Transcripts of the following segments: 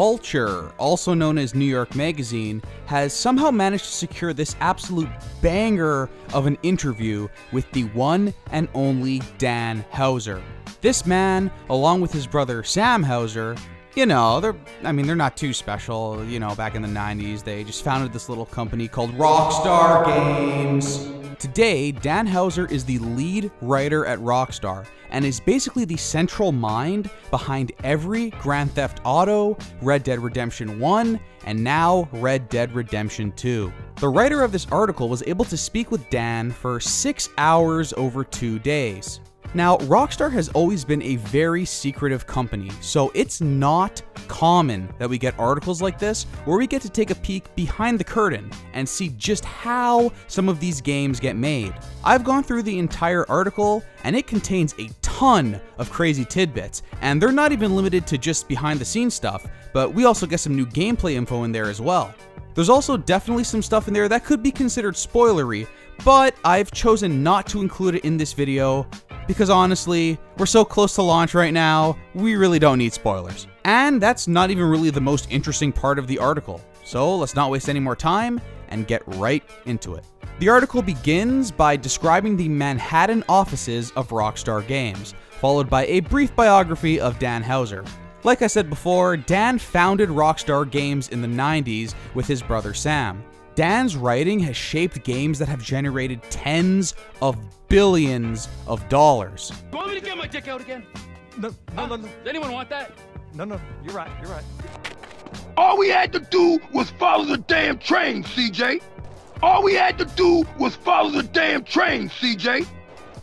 Vulture, also known as New York Magazine, has somehow managed to secure this absolute banger of an interview with the one and only Dan Houser. This man, along with his brother Sam Houser, they're not too special. Back in the 90s, they just founded this little company called Rockstar Games. Today, Dan Houser is the lead writer at Rockstar and is basically the central mind behind every Grand Theft Auto, Red Dead Redemption 1, and now Red Dead Redemption 2. The writer of this article was able to speak with Dan for 6 hours over 2 days. Now, Rockstar has always been a very secretive company, so it's not common that we get articles like this where we get to take a peek behind the curtain and see just how some of these games get made. I've gone through the entire article and it contains a ton of crazy tidbits, and they're not even limited to just behind the scenes stuff, but we also get some new gameplay info in there as well. There's also definitely some stuff in there that could be considered spoilery, but I've chosen not to include it in this video because honestly, we're so close to launch right now, we really don't need spoilers. And that's not even really the most interesting part of the article. So let's not waste any more time and get right into it. The article begins by describing the Manhattan offices of Rockstar Games, followed by a brief biography of Dan Houser. Like I said before, Dan founded Rockstar Games in the 90s with his brother Sam. Dan's writing has shaped games that have generated tens of billions of dollars. You want me to get my dick out again? No. Does anyone want that? No, you're right. All we had to do was follow the damn train, CJ. All we had to do was follow the damn train, CJ.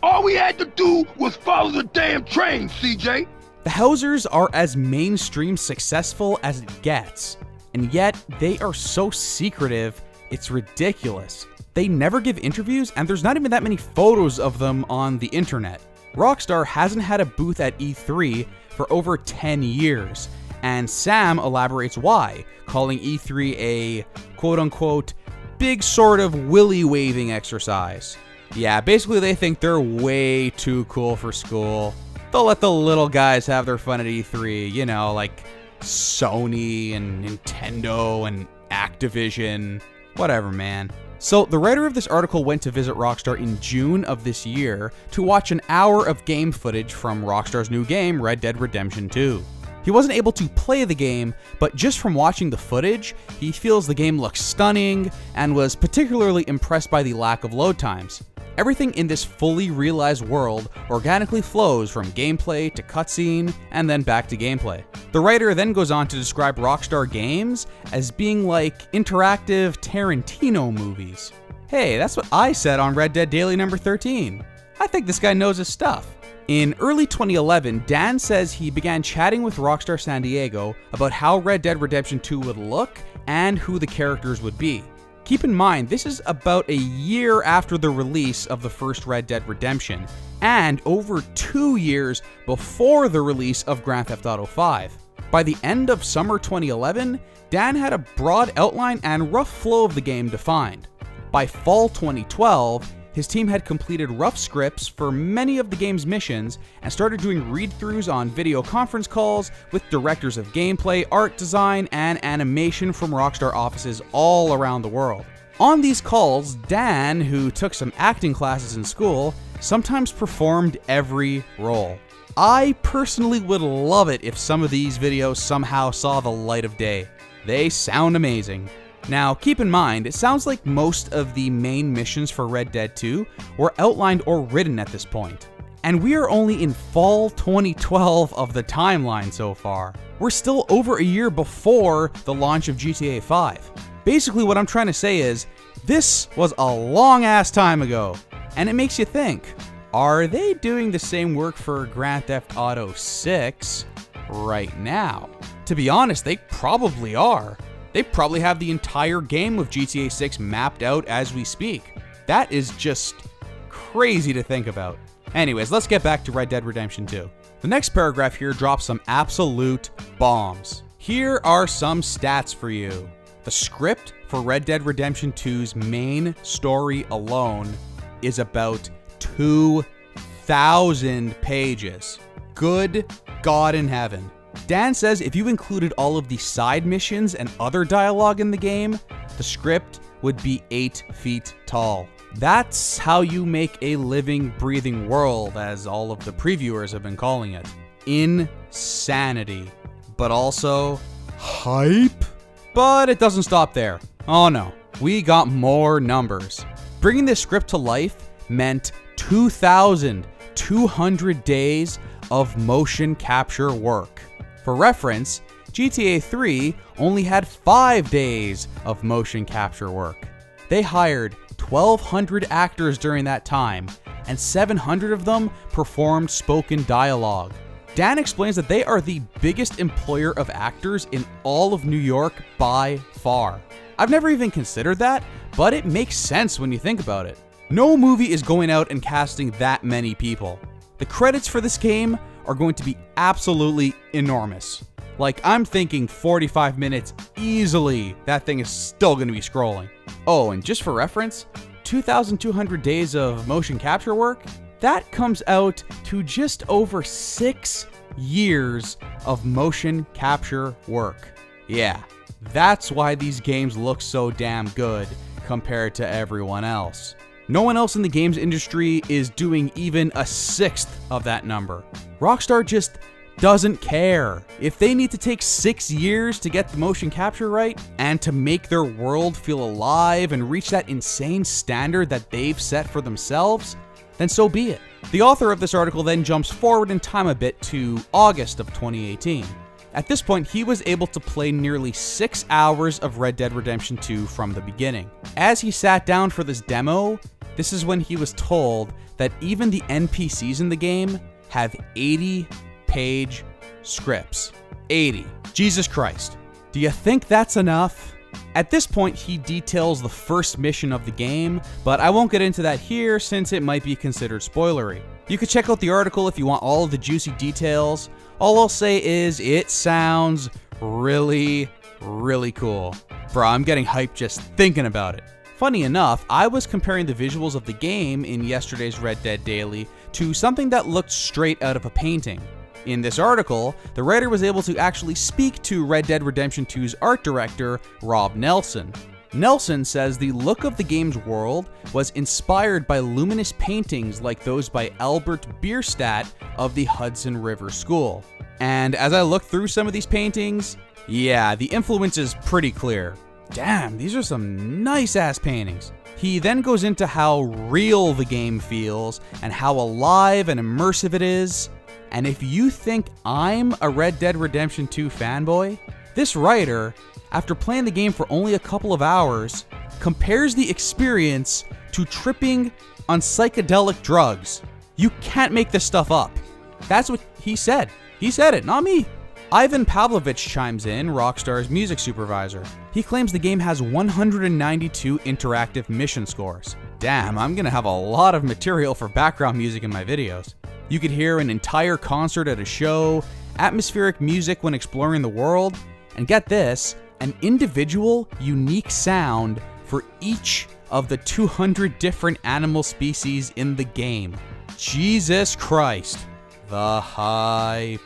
All we had to do was follow the damn train, CJ. The Housers are as mainstream successful as it gets, and yet they are so secretive, it's ridiculous. They never give interviews, and there's not even that many photos of them on the internet. Rockstar hasn't had a booth at E3 for over 10 years, and Sam elaborates why, calling E3 a quote-unquote big sort of willy-waving exercise. Yeah, basically they think they're way too cool for school. They'll let the little guys have their fun at E3, like Sony and Nintendo and Activision. Whatever, man. So the writer of this article went to visit Rockstar in June of this year to watch an hour of game footage from Rockstar's new game, Red Dead Redemption 2. He wasn't able to play the game, but just from watching the footage, he feels the game looks stunning and was particularly impressed by the lack of load times. Everything in this fully realized world organically flows from gameplay to cutscene and then back to gameplay. The writer then goes on to describe Rockstar Games as being like interactive Tarantino movies. Hey, that's what I said on Red Dead Daily number 13. I think this guy knows his stuff. In early 2011, Dan says he began chatting with Rockstar San Diego about how Red Dead Redemption 2 would look and who the characters would be. Keep in mind, this is about a year after the release of the first Red Dead Redemption, and over 2 years before the release of Grand Theft Auto 5. By the end of summer 2011, Dan had a broad outline and rough flow of the game defined. By fall 2012, his team had completed rough scripts for many of the game's missions and started doing read-throughs on video conference calls with directors of gameplay, art design, and animation from Rockstar offices all around the world. On these calls, Dan, who took some acting classes in school, sometimes performed every role. I personally would love it if some of these videos somehow saw the light of day. They sound amazing. Now, keep in mind, it sounds like most of the main missions for Red Dead 2 were outlined or written at this point. And we are only in fall 2012 of the timeline so far. We're still over a year before the launch of GTA 5. Basically, what I'm trying to say is, this was a long-ass time ago. And it makes you think, are they doing the same work for Grand Theft Auto 6 right now? To be honest, they probably are. They probably have the entire game of GTA 6 mapped out as we speak. That is just crazy to think about. Anyways, let's get back to Red Dead Redemption 2. The next paragraph here drops some absolute bombs. Here are some stats for you. The script for Red Dead Redemption 2's main story alone is about 2,000 pages. Good God in heaven. Dan says if you included all of the side missions and other dialogue in the game, the script would be 8 feet tall. That's how you make a living, breathing world, as all of the previewers have been calling it. Insanity. But also, hype? But it doesn't stop there. Oh no, we got more numbers. Bringing this script to life meant 2,200 days of motion capture work. For reference, GTA 3 only had 5 days of motion capture work. They hired 1,200 actors during that time, and 700 of them performed spoken dialogue. Dan explains that they are the biggest employer of actors in all of New York by far. I've never even considered that, but it makes sense when you think about it. No movie is going out and casting that many people. The credits for this game are going to be absolutely enormous. Like, I'm thinking 45 minutes easily, that thing is still going to be scrolling. Oh, and just for reference, 2,200 days of motion capture work, that comes out to just over 6 years of motion capture work. Yeah, that's why these games look so damn good compared to everyone else. No one else in the games industry is doing even a sixth of that number. Rockstar just doesn't care. If they need to take 6 years to get the motion capture right and to make their world feel alive and reach that insane standard that they've set for themselves, then so be it. The author of this article then jumps forward in time a bit to August of 2018. At this point, he was able to play nearly 6 hours of Red Dead Redemption 2 from the beginning. As he sat down for this demo, this is when he was told that even the NPCs in the game have 80-page scripts. 80. Jesus Christ. Do you think that's enough? At this point, he details the first mission of the game, but I won't get into that here since it might be considered spoilery. You could check out the article if you want all of the juicy details. All I'll say is it sounds really, really cool. Bro, I'm getting hyped just thinking about it. Funny enough, I was comparing the visuals of the game in yesterday's Red Dead Daily to something that looked straight out of a painting. In this article, the writer was able to actually speak to Red Dead Redemption 2's art director, Rob Nelson. Nelson says the look of the game's world was inspired by luminous paintings like those by Albert Bierstadt of the Hudson River School. And as I looked through some of these paintings, yeah, the influence is pretty clear. Damn, these are some nice-ass paintings. He then goes into how real the game feels and how alive and immersive it is. And if you think I'm a Red Dead Redemption 2 fanboy, this writer, after playing the game for only a couple of hours, compares the experience to tripping on psychedelic drugs. You can't make this stuff up. That's what he said. He said it, not me. Ivan Pavlovich chimes in, Rockstar's music supervisor. He claims the game has 192 interactive mission scores. Damn, I'm gonna have a lot of material for background music in my videos. You could hear an entire concert at a show, atmospheric music when exploring the world, and get this, an individual, unique sound for each of the 200 different animal species in the game. Jesus Christ. The hype.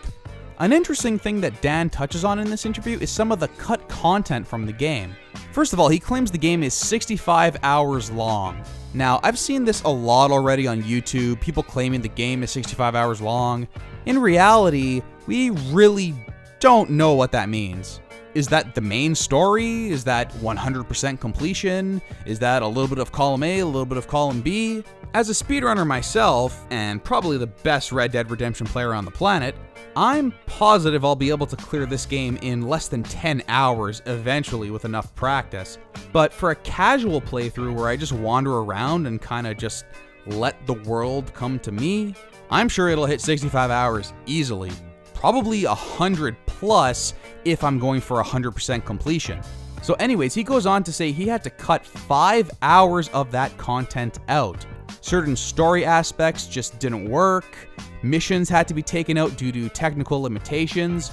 An interesting thing that Dan touches on in this interview is some of the cut content from the game. First of all, he claims the game is 65 hours long. Now, I've seen this a lot already on YouTube, people claiming the game is 65 hours long. In reality, we really don't know what that means. Is that the main story? Is that 100% completion? Is that a little bit of column A, a little bit of column B? As a speedrunner myself, and probably the best Red Dead Redemption player on the planet, I'm positive I'll be able to clear this game in less than 10 hours eventually with enough practice. But for a casual playthrough where I just wander around and kind of just let the world come to me, I'm sure it'll hit 65 hours easily. Probably 100 plus if I'm going for 100% completion. So anyways, he goes on to say he had to cut 5 hours of that content out. Certain story aspects just didn't work. Missions had to be taken out due to technical limitations,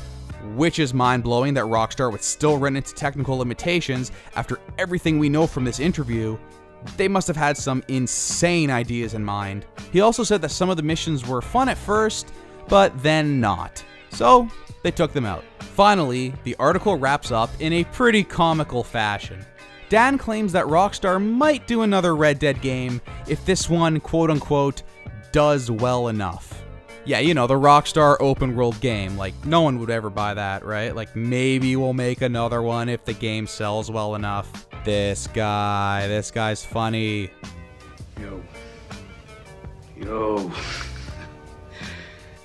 which is mind-blowing that Rockstar would still run into technical limitations after everything we know from this interview. They must have had some insane ideas in mind. He also said that some of the missions were fun at first, but then not. So they took them out. Finally, the article wraps up in a pretty comical fashion. Dan claims that Rockstar might do another Red Dead game if this one, quote unquote, does well enough. Yeah, you know, the Rockstar open world game. Like, no one would ever buy that, right? Like, maybe we'll make another one if the game sells well enough. This guy's funny. Yo.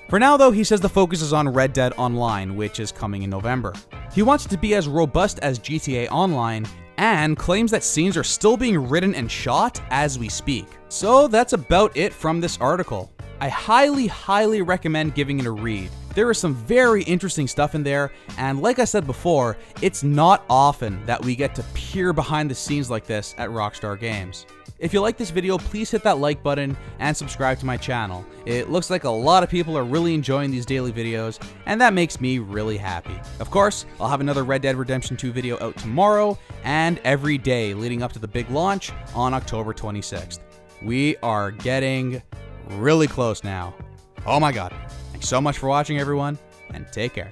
For now, though, he says the focus is on Red Dead Online, which is coming in November. He wants it to be as robust as GTA Online, and claims that scenes are still being written and shot as we speak. So that's about it from this article. I highly recommend giving it a read. There is some very interesting stuff in there, and like I said before, it's not often that we get to peer behind the scenes like this at Rockstar Games. If you like this video, please hit that like button and subscribe to my channel. It looks like a lot of people are really enjoying these daily videos, and that makes me really happy. Of course, I'll have another Red Dead Redemption 2 video out tomorrow, and every day leading up to the big launch on October 26th. We are getting really close now. Oh my god. Thanks so much for watching, everyone, and take care.